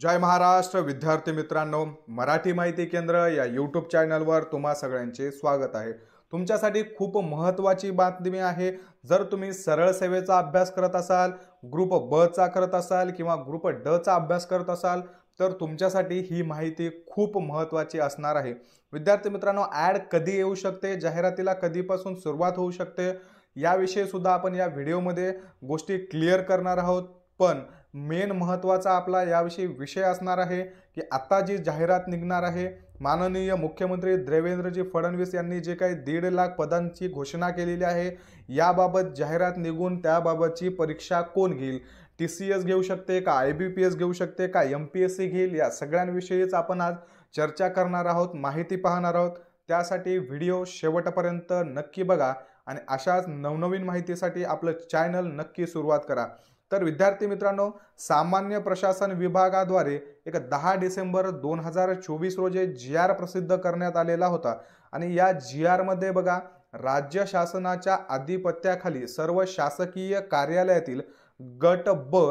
जय महाराष्ट्र विद्यार्थी मित्रांनो, मराठी माहिती केंद्र या यूट्यूब चॅनलवर तुम्हा सगळ्यांचे स्वागत आहे। तुमच्यासाठी खूप महत्त्वाची बातमी आहे। जर तुम्ही सरळ सेवेचा अभ्यास करत असाल, ग्रुप ब चा करत असाल किंवा ग्रुप ड चा अभ्यास करत असाल तर तुमच्यासाठी ही माहिती खूप महत्त्वाची असणार आहे। विद्यार्थी मित्रांनो, ॲड कधी येऊ शकते, जाहिरातीला कधीपासून सुरुवात होऊ शकते याविषयी सुद्धा आपण या व्हिडिओमध्ये गोष्टी क्लिअर करणार आहोत। पण मेन महत्त्वाचा आपला याविषयी विषय असणार आहे की आता जी जाहिरात निघणार आहे, माननीय मुख्यमंत्री देवेंद्रजी फडणवीस यांनी जे काही 1.5 लाख पदांची घोषणा केलेली आहे, याबाबत जाहिरात निघून त्याबाबतची परीक्षा कोण घेईल, TCS घेऊ शकते का, IBPS घेऊ शकते का, MPSC घेईल, या सगळ्यांविषयीच आपण आज चर्चा करणार आहोत, माहिती पाहणार आहोत। त्यासाठी व्हिडिओ शेवटपर्यंत नक्की बघा आणि अशाच नवनवीन माहितीसाठी आपलं चॅनल नक्की सुरुवात करा। तर विद्यार्थी मित्रांनो, सामान्य प्रशासन विभागाद्वारे एक 10 डिसेंबर 2024 रोजी GR प्रसिद्ध करण्यात आलेला होता आणि या GR मध्ये बघा, राज्य शासनाच्या अधिपत्याखाली सर्व शासकीय कार्यालयातील गट ब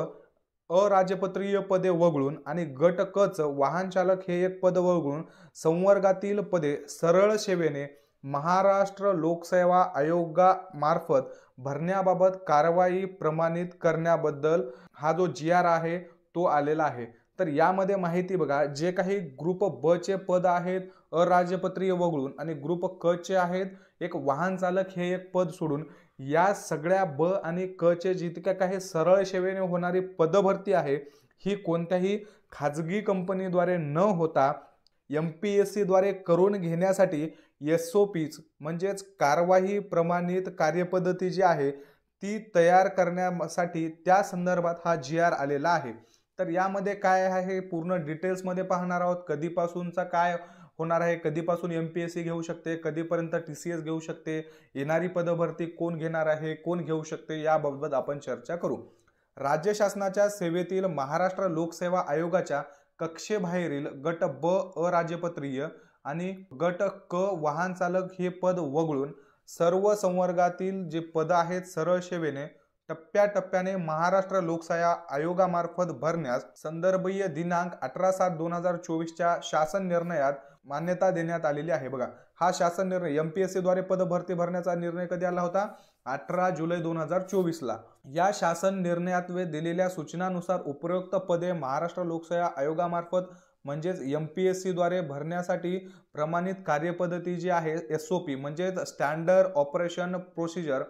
अराजपत्रीय पदे वगळून आणि गट क च वाहन चालक हे एक पद वगळून संवर्गातील पदे सरळ सेवेने महाराष्ट्र लोकसेवा आयोगामार्फत भरण्याबाबत कारवाई प्रमाणित करण्याबद्दल हा जो GR आहे तो आलेला आहे। तर यामध्ये माहिती बघा, जे काही ग्रुप ब चे पद आहेत अराजपत्रीय वगळून आणि ग्रुप क चे आहेत एक वाहन चालक हे एक पद सोडून, या सगळ्या ब आणि क चे जितक्या काही सरळ सेवेने होणारी पदभरती आहे ही कोणत्याही खाजगी कंपनीद्वारे न होता MPSC द्वारे करून घेण्यासाठी SOPs म्हणजेच कारवाई प्रमाणित कार्यपद्धती जी आहे ती तयार करण्यासाठी त्या संदर्भात हा GR आलेला आहे। तर यामध्ये काय आहे पूर्ण डिटेल्स मध्ये पाहणार आहोत। कधीपासूनचा काय होणार आहे, कधीपासून MPSC घेऊ शकते, कधीपर्यंत TCS घेऊ शकते, येणारी पदभरती कोण घेणार आहे, कोण घेऊ शकते, याबाबत आपण चर्चा करू। राज्य शासनाच्या सेवेतील महाराष्ट्र लोकसेवा आयोगाच्या कक्षेबाहेरील गट ब अराजपत्रीय आणि गट क वाहन चालक हे पद वगळून सर्व संवर्गातील जे पद आहेत सरळ सेवेने टप्प्याटप्प्याने महाराष्ट्र लोकसेवा आयोगामार्फत भरण्यास संदर्भीय दिनांक 18/7/2024 च्या शासन निर्णयात मान्यता देण्यात आलेली आहे। बघा, हा शासन निर्णय MPSC द्वारे पद भरती भरण्याचा निर्णय कधी आला होता? 18 जुलै 2024 ला। या शासन निर्णयात दिलेल्या सूचनानुसार उपरोक्त पदे महाराष्ट्र लोकसेवा आयोगामार्फत म्हणजेच MPSC द्वारे भरण्यासाठी प्रमाणित कार्यपद्धती जी आहे SOP म्हणजेच स्टँडर्ड ऑपरेशन प्रोसिजर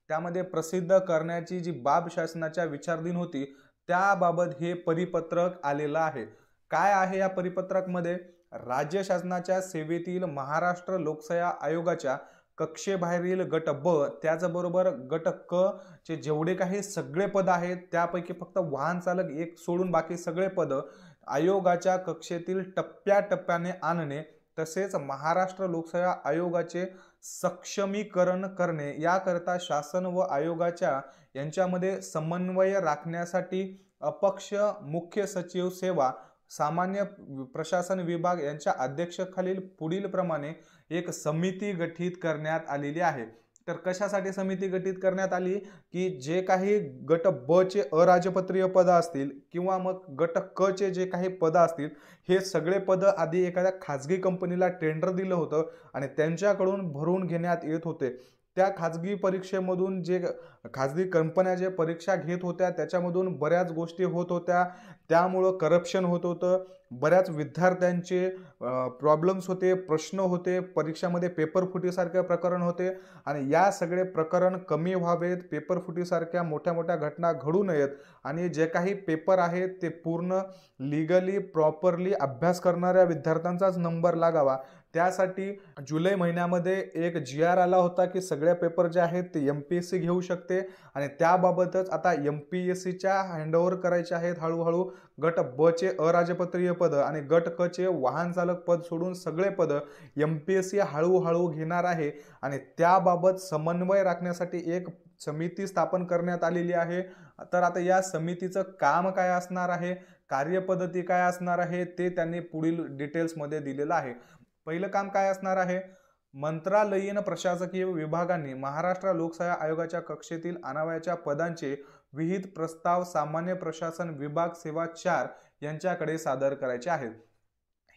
त्यामध्ये प्रसिद्ध करण्याची जी बाब शासनाच्या विचाराधीन होती त्याबाबत हे परिपत्रक आलेलं आहे। काय आहे या परिपत्रकामध्ये? राज्य शासनाच्या सेवेतील महाराष्ट्र लोकसेवा आयोगाच्या कक्षेबाहेरील गट ब त्याचबरोबर गट क चे जेवढे काही सगळे पद आहेत त्यापैकी फक्त वाहन चालक एक सोडून बाकी सगळे पद आयोगाच्या कक्षेतील टप्प्याटप्प्याने आणणे तसेच महाराष्ट्र लोकसेवा आयोगाचे सक्षमीकरण करणे याकरता शासन व आयोगाच्या यांच्यामध्ये समन्वय राखण्यासाठी अपक्ष मुख्य सचिव सेवा सामान्य प्रशासन विभाग यांच्या अध्यक्षतेखालील पुढील प्रमाणे एक समिती गठीत करण्यात आलेली आहे। तर कशासाठी समिती गठीत करण्यात आली की जे काही गट ब चे अराजपत्रीय पद असतील किंवा मग गट क चे जे काही पद असतील हे सगळे पद आधी एखाद्या खाजगी कंपनीला टेंडर दिलं होतं आणि त्यांच्याकडून भरून घेण्यात येत होते। त्या खाजगी परीक्षेमधून जे खाजगी कंपन्या जे परीक्षा घेत होत्या त्याच्यामधून बऱ्याच गोष्टी होत होत्या, त्यामुळे करप्शन होत होतं, बऱ्याच विद्यार्थ्यांचे प्रॉब्लेम्स होते, प्रश्न होते, परीक्षामध्ये पेपर फुटीसारखे प्रकरण होते आणि या सगळे प्रकरण कमी व्हावेत, पेपर फुटीसारख्या मोठ्या मोठ्या घटना घडू नयेत आणि जे काही पेपर आहेत ते पूर्ण लीगली प्रॉपरली अभ्यास करणाऱ्या विद्यार्थ्यांचाच नंबर लागावा त्यासाठी जुलै महिन्यामध्ये एक GR आला होता की सगळ्या पेपर जे आहेत ते MPSC घेऊ शकते आणि त्याबाबतच आता MPSC च्या हँडओव्हर करायचे आहेत हळूहळू गट ब चे अराजपत्रीय पद आणि गट क चे वाहन चालक पद सोडून सगळे पद MPSC हळूहळू घेणार आहे आणि त्याबाबत समन्वय राखण्यासाठी एक समिती स्थापन करण्यात आलेली आहे। तर आता या समितीचं काम काय असणार आहे, कार्यपद्धती काय असणार आहे ते त्यांनी पुढील डिटेल्स मध्ये दिलेलं आहे। पहिलं काम काय असणार आहे? मंत्रालयीन प्रशासकीय विभागांनी महाराष्ट्र लोकसेवा आयोगाच्या कक्षेतील आणावयाच्या पदांचे विहित प्रस्ताव सामान्य प्रशासन विभाग सेवा 4 यांच्याकडे सादर करायचे आहेत।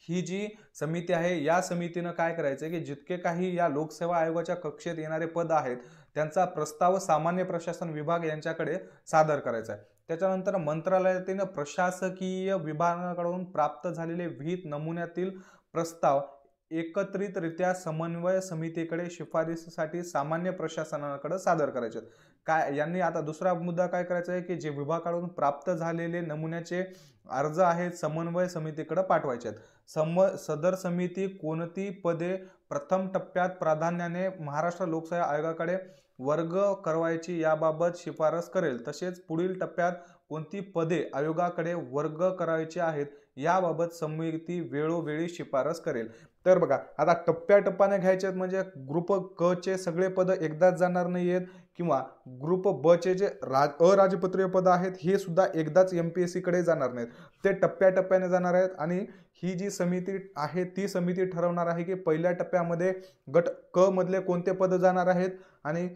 ही जी समिती आहे या समितीनं काय करायचं की जितके काही या लोकसेवा आयोगाच्या कक्षेत येणारे पद आहेत त्यांचा प्रस्ताव सामान्य प्रशासन विभाग यांच्याकडे सादर करायचा आहे। त्याच्यानंतर मंत्रालयातील प्रशासकीय विभागाकडून प्राप्त झालेले विहित नमुन्यातील प्रस्ताव एकत्रितरित्या समन्वय समितीकडे शिफारसीसाठी सामान्य प्रशासनाकडे सादर करायचे। काय यांनी आता दुसरा मुद्दा काय करायचा आहे की जे विभागाकडून प्राप्त झालेले नमुन्याचे अर्ज आहेत समन्वय समितीकडे पाठवायचे आहेत। सदर समिती कोणती पदे प्रथम टप्प्यात प्राधान्याने महाराष्ट्र लोकसेवा आयोगाकडे वर्ग करवायची याबाबत शिफारस करेल, तसेच पुढील टप्प्यात कोणती पदे आयोगाकडे वर्ग करायची आहेत याबाबत समिती वेळोवेळी शिफारस करेल। तर बघा आता टप्प्याटप्प्याने घ्यायचे म्हणजे ग्रुप क चे सगळे पद एकदाच जाणार नाहीयेत किंवा ग्रुप ब चे जे अराजपत्रीय पद आहेत हे सुद्धा एकदाच एमपीएससी कडे जाणार नाहीत, ते टप्प्याटप्प्याने जाणार आहेत। आणि ही जी समिती आहे ती समिती ठरवणार आहे की पहिल्या टप्प्यामध्ये गट क मधले कोणते पद जाणार आहेत आणि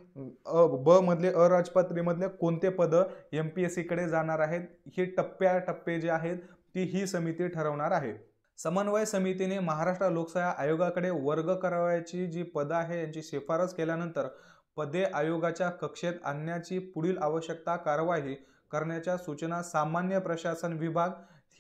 ब मधले अराजपत्रीय मधले कोणते पद एमपीएससी कडे जाणार आहेत, हे टप्पे जे आहेत ती ही समिती ठरवणार आहे। समन्वय समितीने महाराष्ट्र लोकसेवा आयोगाकडे वर्ग करावयाची जी पदं आहे यांची शिफारस केल्यानंतर पदे आयोगाच्या कक्षेत आणण्याची पुढील आवश्यकता कार्यवाही करण्याच्या सूचना सामान्य प्रशासन विभाग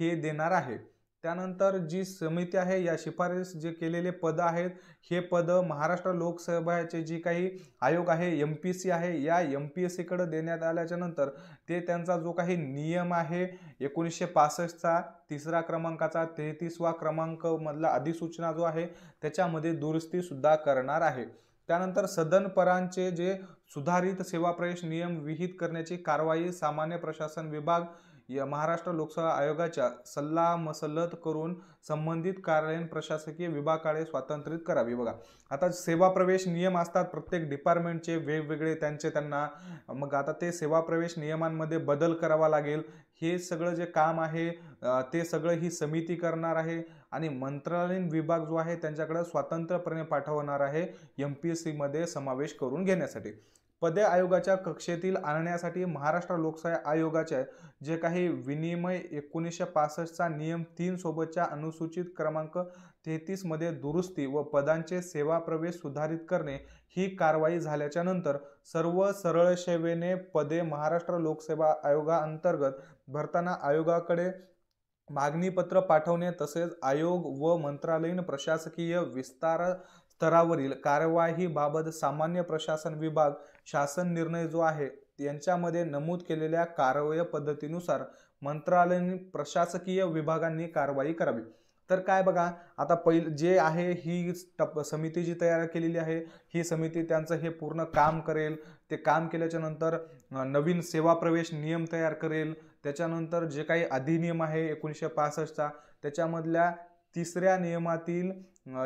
हे देणार आहे। त्यानंतर जी समिती आहे या शिफारस जे केलेले पद आहेत हे पद महाराष्ट्र लोकसेवेचे जी काही आयोग आहे एमपीएससी आहे या एमपीएससी कडे देण्यात आल्याच्या नंतर ते त्यांचा जो काही नियम आहे 1965 चा 3रा क्रमांकाचा 33वा क्रमांक मधला अधिसूचना जो आहे त्याच्यामध्ये दुरुस्ती सुद्धा करणार आहे। त्यानंतर सदनपरांचे जे सुधारित सेवा प्रवेश नियम विहित करण्याची कारवाई सामान्य प्रशासन विभाग या महाराष्ट्र लोकसेवा आयोगाच्या सल्ला मसलत करून संबंधित कार्यालयीन प्रशासकीय विभागाकडे स्वातंत्र्यित करावी। बघा आता सेवा प्रवेश नियम असतात प्रत्येक डिपार्टमेंटचे वेगवेगळे त्यांना मग आता ते सेवा प्रवेश नियमांमध्ये बदल करावा लागेल, हे सगळं जे काम आहे ते सगळं ही समिती करणार आहे आणि मंत्रालयीन विभाग जो आहे त्यांच्याकडे स्वतंत्रपणे पाठवणार आहे एमपीएससी मध्ये समावेश करून घेण्यासाठी। पदे आयोगाच्या कक्षेतील आणण्यासाठी महाराष्ट्र लोकसेवा आयोगाचे जे काही विनिमय 1965 चा नियम 3 सोबतच्या अनुसूचित क्रमांक 33 मध्ये दुरुस्ती व पदांचे सेवा प्रवेश सुधारित करणे ही कारवाई झाल्याच्या नंतर सर्व सरळ सेवेने पदे महाराष्ट्र लोकसेवा आयोगाअंतर्गत भरताना आयोगाकडे मागणीपत्र पाठवणे तसेच आयोग व मंत्रालयीन प्रशासकीय विस्तार स्तरावरील कार्यवाही बाबत सामान्य प्रशासन विभाग शासन निर्णय जो आहे यांच्यामध्ये नमूद केलेल्या कारवाई पद्धतीनुसार मंत्रालयीन प्रशासकीय विभागांनी कारवाई करावी। तर काय बघा आता जे आहे ही समिती जी तयार केलेली आहे ही समिती त्यांचं हे पूर्ण काम करेल। ते काम केल्याच्या नंतर नवीन सेवा प्रवेश नियम तयार करेल, त्याच्यानंतर जे काही अधिनियम आहे 1965 चा त्याच्यामधल्या 3ऱ्या नियमातील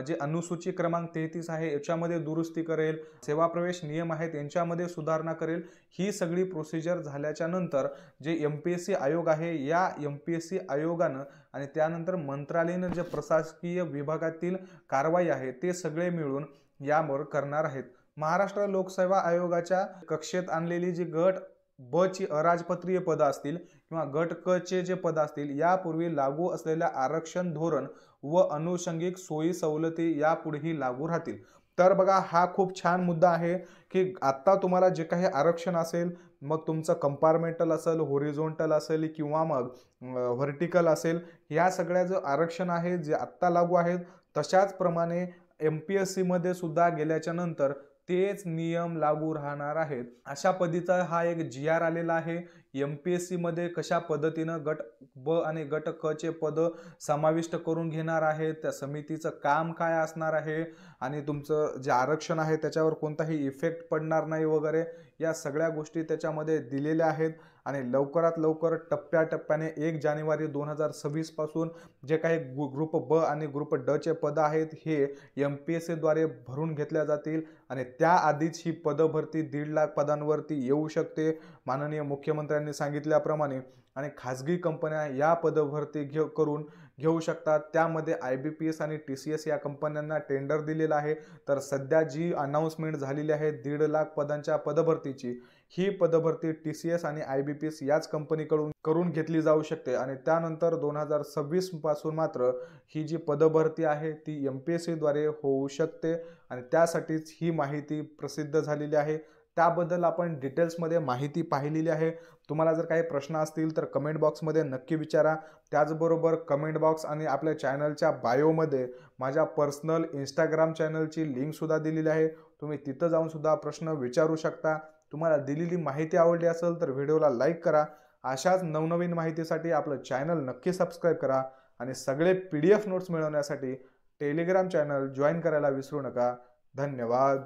जे अनुसूची क्रमांक 33 आहे याच्यामध्ये दुरुस्ती करेल, सेवा प्रवेश नियम आहेत यांच्यामध्ये सुधारणा करेल। ही सगळी प्रोसिजर झाल्याच्या नंतर जे एमपीएससी आयोग आहे या एमपीएससी आयोगानं आणि त्यानंतर मंत्रालयाने जे प्रशासकीय विभागातील कारवाई आहे ते सगळे मिळून यावर करणार आहेत। महाराष्ट्र लोकसेवा आयोगाच्या कक्षेत आणलेली जी गट ब ची अराजपत्रीय पद असतील किंवा गट क चे जे पद असतील यापूर्वी लागू असलेल्या आरक्षण धोरण व अनुषंगिक सोयी सवलती यापुढेही लागू राहतील। तर बघा हा खूप छान मुद्दा आहे की आता तुम्हाला जे काही आरक्षण असेल मग तुमचं कंपार्टमेंटल असेल, हॉरिझॉन्टल असेल किंवा मग व्हर्टिकल असेल, या सगळ्या जो आरक्षण आहे जे आता लागू आहेत तशाच प्रमाणे एमपीएससी मध्ये सुद्धा गेल्याच्या नंतर तेच नियम लागू राहणार आहेत। अशा पद्धतीचा हा एक जीआर आलेला आहे। एमपीएससी मध्ये कशा पद्धतीने गट ब आणि गट क चे पद समाविष्ट करून घेणार आहेत, त्या समितीचं काम काय असणार आहे आणि तुमचं जे आरक्षण आहे त्याच्यावर कोणताही इफेक्ट पडणार नाही वगैरे या सगळ्या गोष्टी त्याच्यामध्ये दिलेल्या आहेत। आणि लवकरात लवकर टप्प्याटप्प्याने 1 जानेवारी 2026 पासून जे काही ग्रुप ब आणि ग्रुप ड चे पद आहेत हे एमपीएससी द्वारे भरून घेतल्या जातील आणि त्याआधीच ही पदभरती 1.5 लाख पदांवरती येऊ शकते माननीय मुख्यमंत्र्यांनी सांगितल्याप्रमाणे। आणि खाजगी कंपन्या या पदभरती करून घेऊ शकतात। त्यामध्ये आयबीपीएस आणि टीसीएस या कंपन्यांना टेंडर दिलेला आहे। तर सध्या जी अनाउन्समेंट झालेली आहे 1.5 लाख पदांच्या पदभरतीची ही पदभरती TCS आणि IBPS याच कंपनीकडून करून घेतली जाऊ शकते आणि त्यानंतर 2026 पासून मात्र ही जी पदभरती आहे ती MPSC द्वारे होऊ शकते आणि त्यासाठीच ही माहिती प्रसिद्ध झालेली आहे। त्याबद्दल आपण डिटेल्समध्ये माहिती पाहिलेली आहे। तुम्हाला जर काही प्रश्न असतील तर कमेंट बॉक्समध्ये नक्की विचारा। त्याचबरोबर कमेंट बॉक्स आणि आपल्या चॅनलच्या बायोमध्ये माझ्या पर्सनल इंस्टाग्राम चॅनलची लिंकसुद्धा दिलेली आहे, तुम्ही तिथं जाऊन सुद्धा प्रश्न विचारू शकता। तुम्हाला दिलेली माहिती आवडली असेल तर व्हिडिओला लाईक करा। अशाच नवनवीन माहितीसाठी आपलं चॅनल नक्की सबस्क्राईब करा आणि सगळे PDF नोट्स मिळवण्यासाठी टेलिग्राम चॅनल जॉईन करायला विसरू नका। धन्यवाद।